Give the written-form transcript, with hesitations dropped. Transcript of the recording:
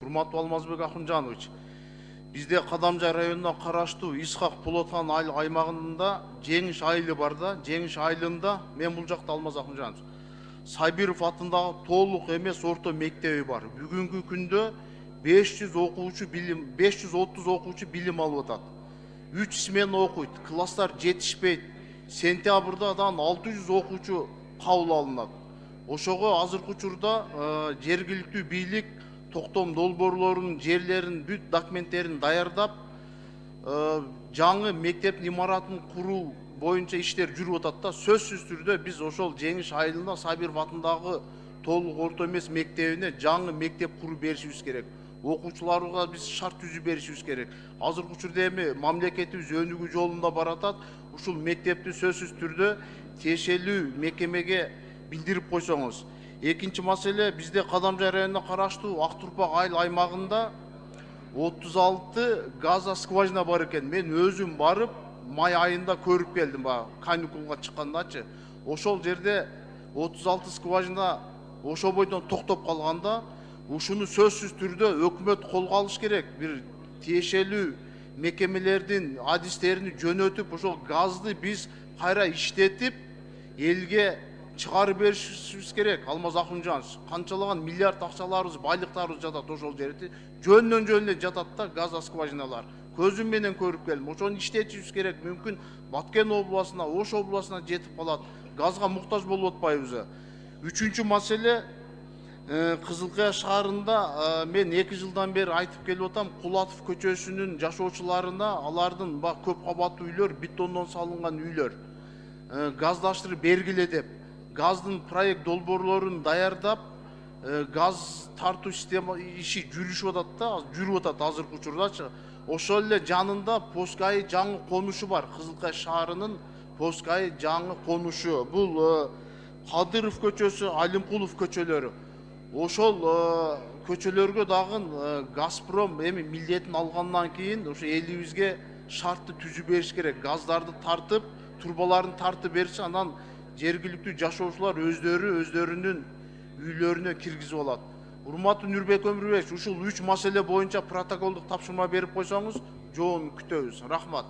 Урматтуу Алмазбек Акунжанович, бизде Кадамжай районуна караштуу Исхак Полотхан аймагында Жеңиш айылы бар да, Жеңиш айылында мен бул жакта Алмаз Акунжанович. Сайбиров атындагы толук эмес орто мектеби бар. Бүгүнкү күндө 530 окуучу билим алып атат. 3 смена окуйт, класстар жетишпейт. Сентябрда 600 окуучу кабыл алынат. Ошого азыркы учурда жергиликтүү бийлик токтом долбоорлорунун жерлерин бүт документтерин даярдап, жаңы мектептин имаратын куруу боюнча иштер жүрүп атат да. Сөзсүз түрдө биз ошол Жеңиш айылында Сайбиров атындагы толук орто эмес мектебине жаңы мектеп куруп беришибиз керек. Окуучуларга биз шарт түзүп беришибиз керек. Азыркы учурда эми мамлекетибиз өнүгүү жолунда баратат. Ушул мектепти сөзсүз түрдө тиешелүү мекемеге билдирип койсоңуз. Экинчи маселе, бизде Кадамжай районуна караштуу Актурпак айыл аймагында 36 газа скважина бар экен. Мен өзүм барып май айында көрүп келдим, каникулга чыккандачы. Ошол жерде 36 скважина ошол бойдон токтоп калганда, ушуну сөзсүз түрдө өкмөт колго алыш керек. Бир тиешелүү мекемелердин адистерини жөнөтүп, ошол газды биз кайра иштетип, элге чыгарып беришибиз керек. Алмаз Акунжанович, канчалаган миллиард акчаларыбыз, байлыктарыбыз жатат ошол жерде. Жөндөн жөн эле жатат да газа скважиналар. Көзүм менен көрүп келдим. Ошону иштетишибиз керек. Мүмкүн Баткен областына, Ош областына жетип калат. Газга муктаж болуп атпайбызбы? Үчүнчү маселе, Кызыл Кыя шаарында мен 2 жылдан бери айтып келип атам, Кулатов көчөсүнүн жашоочуларына алардын көп кабаттуу үйлөр, бетондон салынган үйлөр газдаштырып бергиле деп, газдын проект долбоорлорун даярдап, газ тартуу система иши жүрүшүп атат азыркы учурдачы. Ошол эле жанында Поскай жаңы конушу бар. Кызыл Кыя шаарынын Поскай жаңы конушу. Бул Кадыров көчөсү, Алимкулов көчөлөрү. Ошол көчөлөргө дагы Газпром эми милдетин алгандан кийин ошо элибизге шартты түзүп бериш керек. Газдарды тартып, турбаларын тартып берсе, анан жергиликтүү жашоочулар өздөрүнүн үйлөрүнө киргизип алат. Урматтуу Нурбек Өмүрбекович, ушул 3 маселе боюнча протоколдук тапшырма берип койсоңуз, жообун күтөбүз. Рахмат.